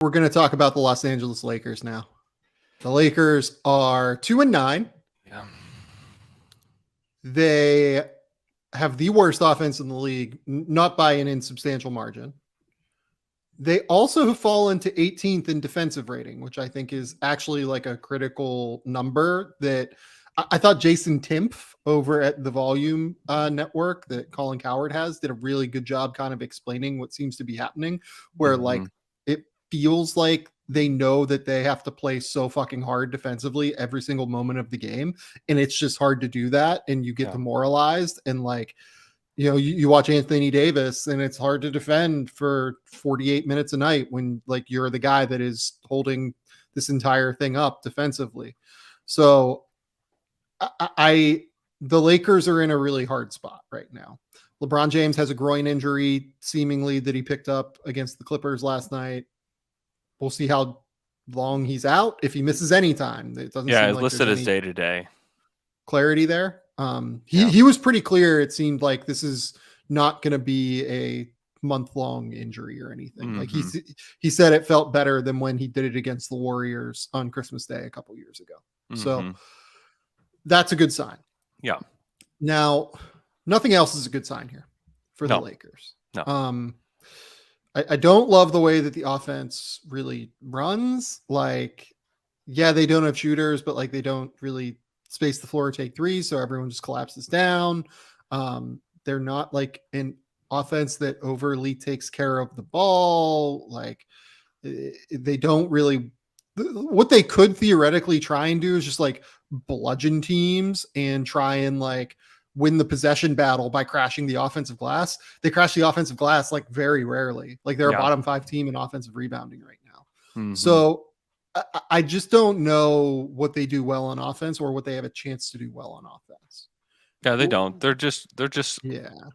We're going to talk about the Los Angeles Lakers now. The Lakers are 2-9. Yeah. They have the worst offense in the league, not by an insubstantial margin. They also have fallen to 18th in defensive rating, which I think is actually like a critical number that I thought Jason Timpf over at the Volume Network that Colin Cowherd has did a really good job kind of explaining what seems to be happening, where like it feels like they know that they have to play so fucking hard defensively every single moment of the game. And it's just hard to do that. And you get demoralized and like, you know, you watch Anthony Davis and it's hard to defend for 48 minutes a night when like you're the guy that is holding this entire thing up defensively. So the Lakers are in a really hard spot right now. LeBron James has a groin injury seemingly that he picked up against the Clippers last night. We'll see how long he's out. If he misses any time, it doesn't seem it's like listed as day to day. Clarity there. He was pretty clear. It seemed like this is not going to be a month-long injury or anything. Like he said it felt better than when he did it against the Warriors on Christmas Day a couple years ago. So that's a good sign. Yeah. Now, nothing else is a good sign here for the Lakers. No. I don't love the way that the offense really runs. Like, yeah, they don't have shooters, but like they don't really space the floor or take threes, so everyone just collapses down. They're not like an offense that overly takes care of the ball. Like they don't really. What they could theoretically try and do is just like bludgeon teams and try and like win the possession battle by crashing the offensive glass. They crash the offensive glass like very rarely. Like they're a bottom 5 team in offensive rebounding right now. So I just don't know what they do well on offense or what they have a chance to do well on offense. Yeah, they don't. They're just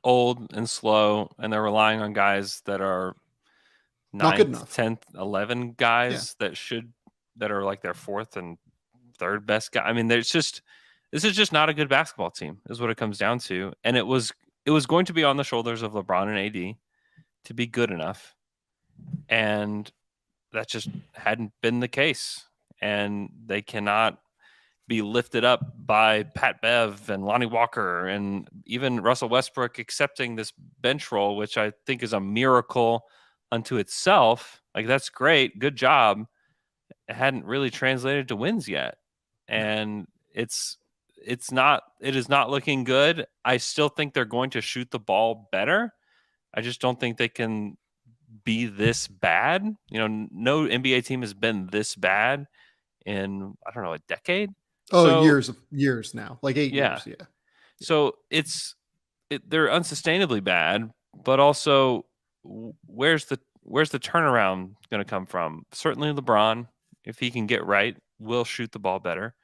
old and slow, and they're relying on guys that are not good enough. 10th, 11 guys that are like their 4th and 3rd best guy. I mean, this is just not a good basketball team, is what it comes down to. And it was going to be on the shoulders of LeBron and AD to be good enough. And that just hadn't been the case. And they cannot be lifted up by Pat Bev and Lonnie Walker and even Russell Westbrook accepting this bench role, which I think is a miracle unto itself. Like, that's great. Good job. It hadn't really translated to wins yet. And it is not looking good. I still think they're going to shoot the ball better. I just don't think they can be this bad. You know, no NBA team has been this bad in, I don't know, a decade. Years now, like 8 years. Yeah. So they're unsustainably bad, but also where's the turnaround going to come from? Certainly LeBron, if he can get right, will shoot the ball better.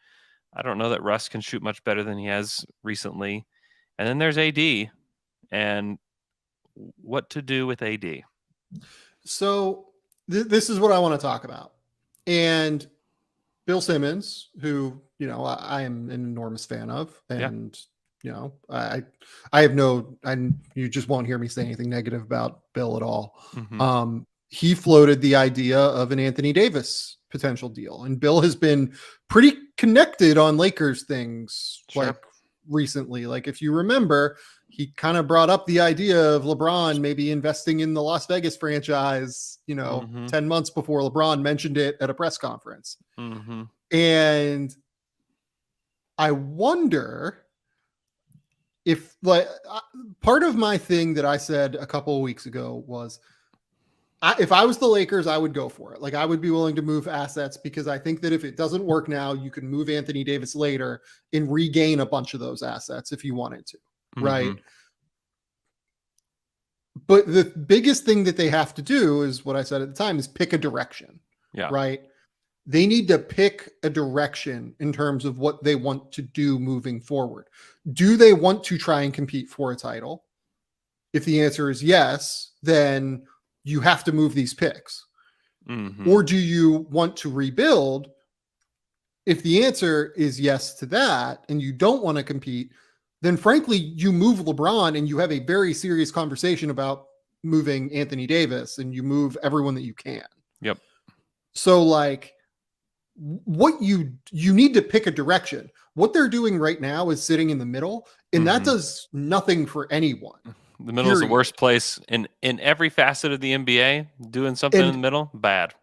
I don't know that Russ can shoot much better than he has recently. And then there's AD and what to do with AD. So this is what I want to talk about. And Bill Simmons, who, you know, I am an enormous fan of, and, you know, you just won't hear me say anything negative about Bill at all. He floated the idea of an Anthony Davis potential deal. And Bill has been pretty connected on Lakers things like recently. Like if you remember, he kind of brought up the idea of LeBron maybe investing in the Las Vegas franchise, you know, 10 months before LeBron mentioned it at a press conference. And I wonder if like part of my thing that I said a couple of weeks ago was if I was the Lakers, I would go for it. Like I would be willing to move assets because I think that if it doesn't work now, you can move Anthony Davis later and regain a bunch of those assets if you wanted to. Right. But the biggest thing that they have to do is what I said at the time is pick a direction. Right. They need to pick a direction in terms of what they want to do moving forward. Do they want to try and compete for a title? If the answer is yes, then you have to move these picks. Or do you want to rebuild? If the answer is yes to that, and you don't want to compete, then frankly, you move LeBron and you have a very serious conversation about moving Anthony Davis and you move everyone that you can. So like what you need to pick a direction. What they're doing right now is sitting in the middle, and that does nothing for anyone. The middle is the worst place in every facet of the NBA. Doing something in the middle, bad.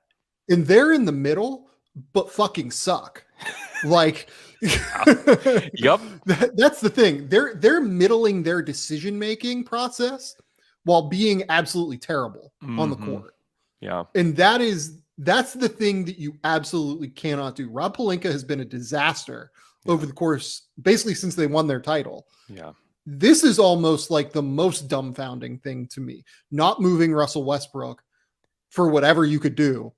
And they're in the middle, but fucking suck. Like, yep. That's the thing. They're middling their decision making process while being absolutely terrible on the court. Yeah, and that's the thing that you absolutely cannot do. Rob Pelinka has been a disaster over the course, basically since they won their title. Yeah. This is almost like the most dumbfounding thing to me. Not moving Russell Westbrook for whatever you could do.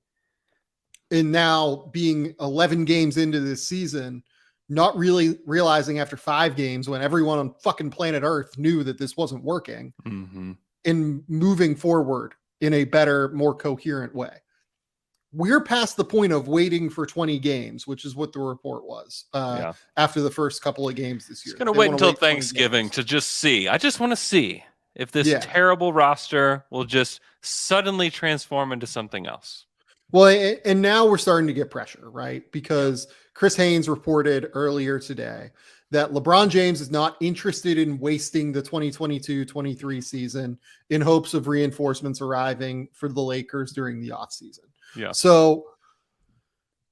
And now being 11 games into this season, not really realizing after 5 games when everyone on fucking planet Earth knew that this wasn't working, and moving forward in a better, more coherent way. We're past the point of waiting for 20 games, which is what the report was after the first couple of games this year. It's going to wait until Thanksgiving to just see. I just want to see if this terrible roster will just suddenly transform into something else. Well, and now we're starting to get pressure, right? Because Chris Haynes reported earlier today that LeBron James is not interested in wasting the 2022-23 season in hopes of reinforcements arriving for the Lakers during the offseason. Yeah. So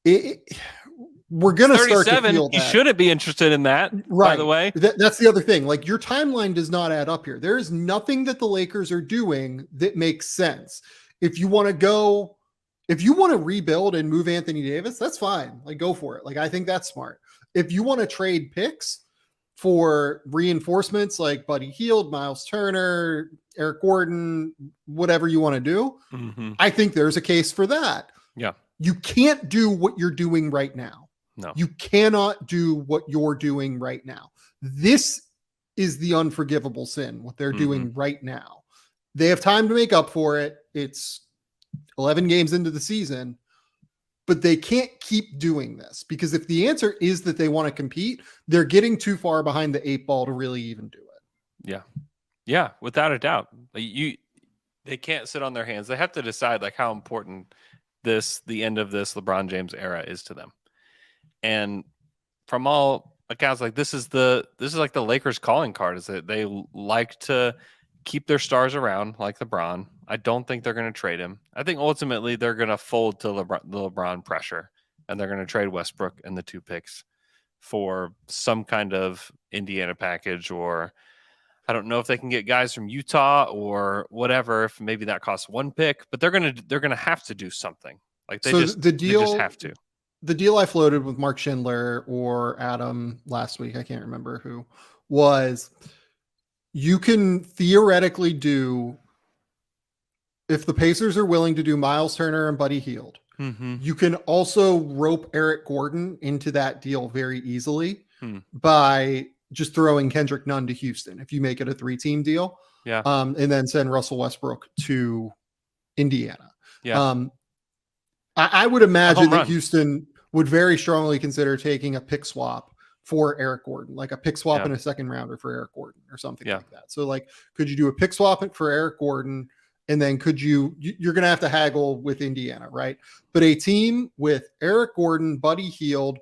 we're going to start to feel that. He shouldn't be interested in that, right? By the way. That's the other thing. Like, your timeline does not add up here. There is nothing that the Lakers are doing that makes sense. If you want to rebuild and move Anthony Davis, that's fine. Like, go for it. Like, I think that's smart. If you want to trade picks for reinforcements like Buddy Hield, Miles Turner, Eric Gordon, whatever you want to do, I think there's a case for that. Yeah. You can't do what you're doing right now. No. You cannot do what you're doing right now. This is the unforgivable sin, what they're doing right now. They have time to make up for it. It's 11 games into the season, but they can't keep doing this, because if the answer is that they want to compete, they're getting too far behind the 8 ball to really even do it. Yeah. Yeah. Without a doubt. They can't sit on their hands. They have to decide like how important the end of this LeBron James era is to them. And from all accounts, like this is like the Lakers calling card, is that they like to keep their stars around like LeBron. I don't think they're going to trade him. I think ultimately they're going to fold to the LeBron pressure, and they're going to trade Westbrook and the 2 picks for some kind of Indiana package, or I don't know if they can get guys from Utah or whatever. If maybe that costs 1 pick, but they're going to have to do something. Like they just have to. The deal I floated with Mark Schindler or Adam last week, I can't remember who, was you can theoretically do, if the Pacers are willing to do Miles Turner and Buddy Hield, you can also rope Eric Gordon into that deal very easily by just throwing Kendrick Nunn to Houston if you make it a 3-team deal. Yeah. And then send Russell Westbrook to Indiana. Yeah. I would imagine that Houston would very strongly consider taking a pick swap for Eric Gordon, like a pick swap and a second rounder for Eric Gordon or something like that. So like, could you do a pick swap for Eric Gordon? And then you're going to have to haggle with Indiana, right? But a team with Eric Gordon, Buddy Hield,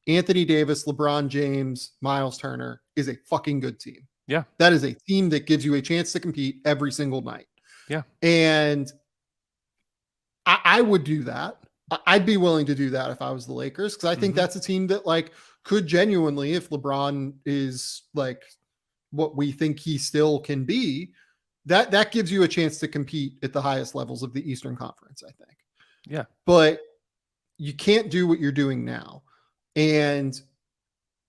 Anthony Davis, LeBron James, Miles Turner is a fucking good team. Yeah. That is a team that gives you a chance to compete every single night. Yeah. And I would do that. I'd be willing to do that if I was the Lakers, because I think that's a team that like could genuinely, if LeBron is like what we think he still can be, that gives you a chance to compete at the highest levels of the Eastern Conference, I think. Yeah. But you can't do what you're doing now. And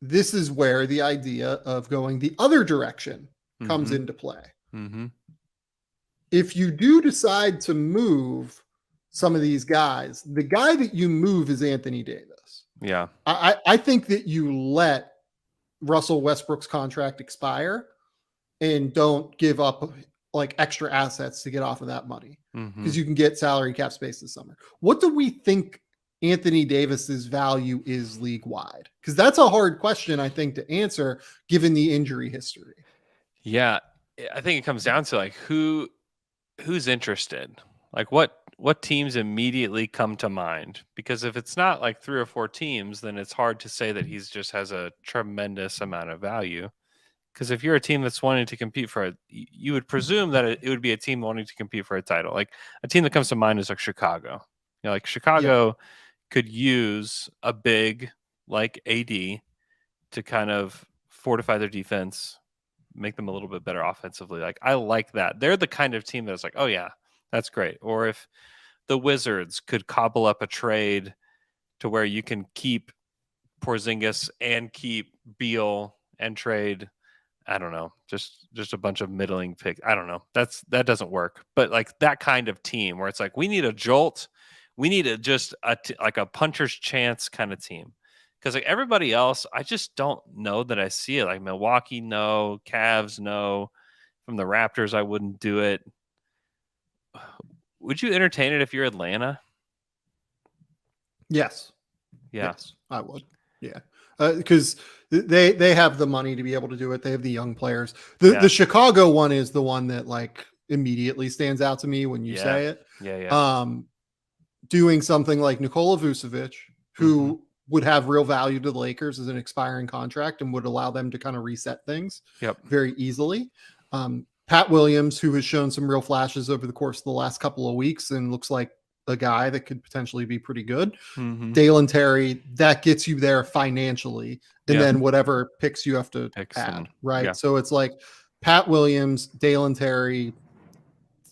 this is where the idea of going the other direction comes into play. If you do decide to move some of these guys, the guy that you move is Anthony Davis. Yeah. I think that you let Russell Westbrook's contract expire and don't give up like extra assets to get off of that money, because you can get salary cap space this summer. What do we think Anthony Davis's value is league wide? Because that's a hard question, I think, to answer given the injury history. Yeah. I think it comes down to like who's interested. Like what what teams immediately come to mind? Because if it's not like 3 or 4 teams, then it's hard to say that he's just has a tremendous amount of value. Because if you're a team that's wanting to compete for you would presume that it would be a team wanting to compete for a title. Like a team that comes to mind is like Chicago. Like Chicago could use a big like AD to kind of fortify their defense, make them a little bit better offensively. Like I like that. They're the kind of team that's like, oh yeah, that's great. Or if the Wizards could cobble up a trade to where you can keep Porzingis and keep Beal and trade, I don't know, just a bunch of middling picks. I don't know. That doesn't work. But like that kind of team where it's like we need a jolt, we need like a puncher's chance kind of team. Because like everybody else, I just don't know that I see it. Like Milwaukee, no. Cavs, no. From the Raptors, I wouldn't do it. Would you entertain it if you're Atlanta? Yes. Yeah. Yes, I would. Yeah. Because they have the money to be able to do it. They have the young players. The Chicago one is the one that like immediately stands out to me when you say it. Yeah. Doing something like Nikola Vucevic, who would have real value to the Lakers as an expiring contract and would allow them to kind of reset things very easily. Pat Williams, who has shown some real flashes over the course of the last couple of weeks and looks like a guy that could potentially be pretty good. Dalen Terry, that gets you there financially. And then whatever picks you have to add, right? So it's like Pat Williams, Dalen Terry,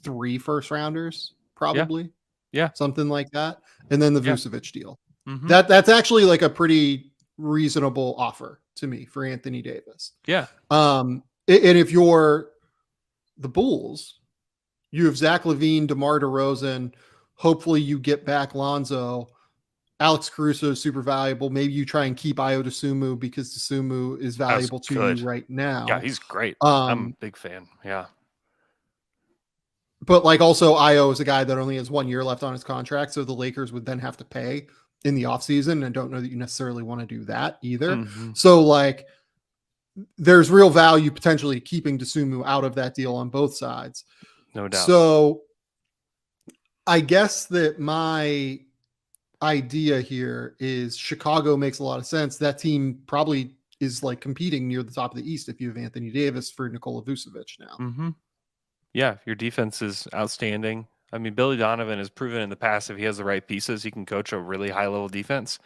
3 first rounders, probably. Yeah. Something like that. And then the Vucevic deal. That's actually like a pretty reasonable offer to me for Anthony Davis. Yeah. And if you're the Bulls, you have Zach LaVine, DeMar DeRozan. Hopefully you get back Lonzo. Alex Caruso is super valuable. Maybe you try and keep Ayo Dosunmu because Dosunmu is valuable to you right now. Yeah, he's great. I'm a big fan. Yeah. But like also Ayo is a guy that only has 1 year left on his contract. So the Lakers would then have to pay in the offseason. And don't know that you necessarily want to do that either. So like there's real value potentially keeping Dosunmu out of that deal on both sides. No doubt. So I guess that my idea here is Chicago makes a lot of sense. That team probably is like competing near the top of the East if you have Anthony Davis for Nikola Vucevic now. Yeah, your defense is outstanding. I mean, Billy Donovan has proven in the past if he has the right pieces, he can coach a really high-level defense.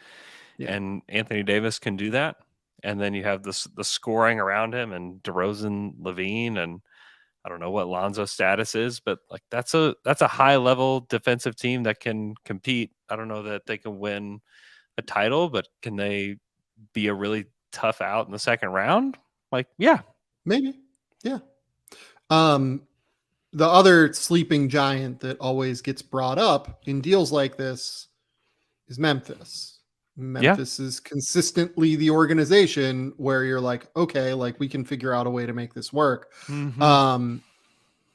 And Anthony Davis can do that. And then you have the scoring around him and DeRozan, LaVine, and I don't know what Lonzo's status is, but like that's a high-level defensive team that can compete. I don't know that they can win a title, but can they be a really tough out in the second round? Like, yeah. Maybe. Yeah. The other sleeping giant that always gets brought up in deals like this is Memphis. Memphis is consistently the organization where you're like, okay, like we can figure out a way to make this work.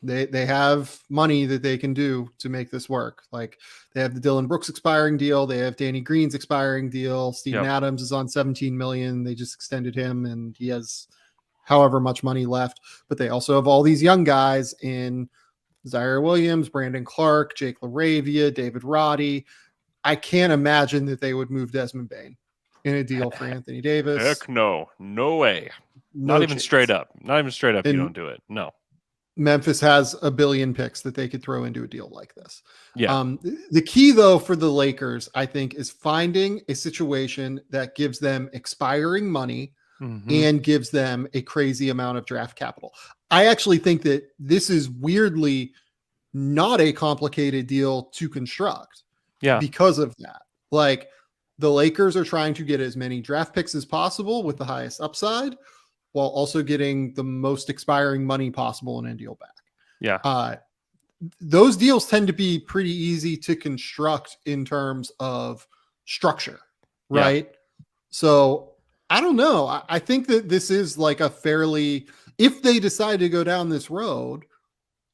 They have money that they can do to make this work. Like they have the Dylan Brooks expiring deal. They have Danny Green's expiring deal. Steven Adams is on 17 million. They just extended him and he has however much money left, but they also have all these young guys in Zaire Williams, Brandon Clark, Jake LaRavia, David Roddy. I can't imagine that they would move Desmond Bane in a deal for Anthony Davis. Heck no. No way. Not even straight up. Not even straight up. You don't do it. No. Memphis has $1 billion picks that they could throw into a deal like this. The key though for the Lakers, I think, is finding a situation that gives them expiring money and gives them a crazy amount of draft capital. I actually think that this is weirdly not a complicated deal to construct. Because of that. Like the Lakers are trying to get as many draft picks as possible with the highest upside while also getting the most expiring money possible in a deal back. Those deals tend to be pretty easy to construct in terms of structure, right? So I don't know. I think that this is like a fairly, if they decide to go down this road,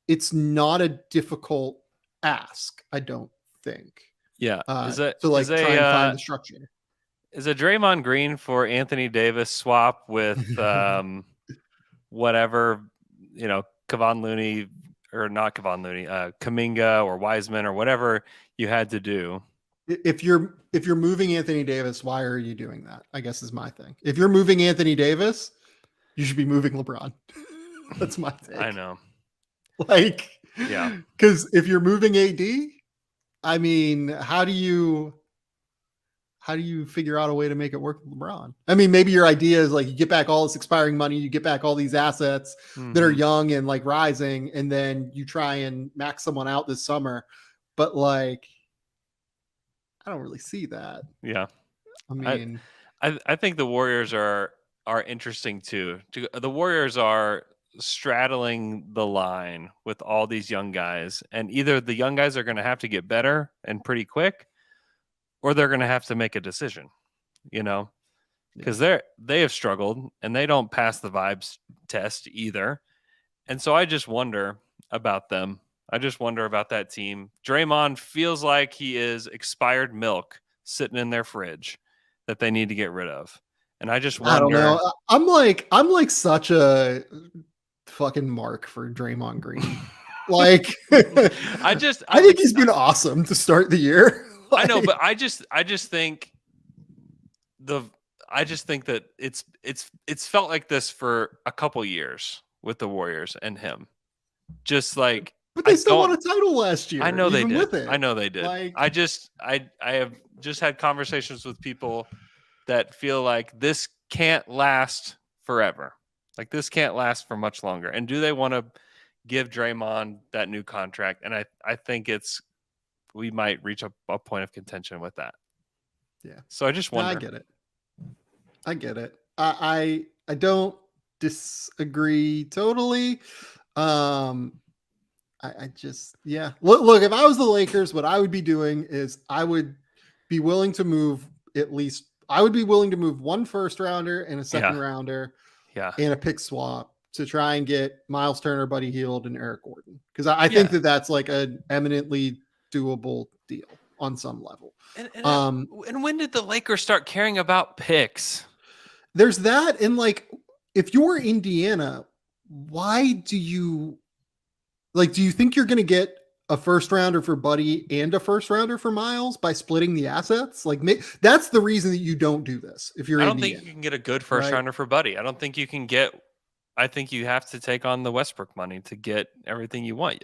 it's not a difficult ask, I don't think. Yeah. To like try and find the structure. Is a Draymond Green for Anthony Davis swap with whatever, Kevon Looney or not Kevon Looney, Kuminga or Wiseman or whatever you had to do. If you're moving Anthony Davis, why are you doing that? I guess is my thing. If you're moving Anthony Davis, you should be moving LeBron. That's my take. I know. Like, yeah, because if you're moving AD, I mean, how do you figure out a way to make it work with LeBron? I mean, maybe your idea is like you get back all this expiring money, you get back all these assets that are young and like rising, and then you try and max someone out this summer. But like, I don't really see that. Yeah. I mean, I think the Warriors are interesting too. The Warriors are straddling the line with all these young guys, and either the young guys are going to have to get better and pretty quick, or they're going to have to make a decision, because they have struggled and they don't pass the vibes test either. And so I just wonder about them. I just wonder about that team. Draymond feels like he is expired milk sitting in their fridge that they need to get rid of. And I just wonder. I don't know. I'm like such a fucking mark for Draymond Green. Like, I think he's been awesome to start the year. I know, but I just think that it's felt like this for a couple years with the Warriors and him. Just like, but they still won a title last year. I know they did. With it. I know they did. Like, I have just had conversations with people that feel like this can't last forever. Like this can't last for much longer. And do they want to give Draymond that new contract? And I think we might reach a point of contention with that. Yeah. So I just wonder. I get it. I don't disagree totally. I just, yeah. Look, if I was the Lakers, what I would be doing is I would be willing to move one first rounder and a second rounder and a pick swap to try and get Miles Turner, Buddy Hield, and Eric Gordon. Because I think that's like an eminently doable deal on some level. And when did the Lakers start caring about picks? There's that. And like, if you're Indiana, why do you think you're going to get a first rounder for Buddy and a first rounder for Miles by splitting the assets? Like, that's the reason that you don't do this. If you're, I don't think you can get a good first rounder for Buddy. I don't think you can get. I think you have to take on the Westbrook money to get everything you want.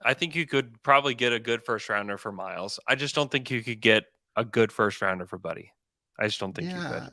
I think you could probably get a good first rounder for Miles. I just don't think you could get a good first rounder for Buddy. I just don't think you could.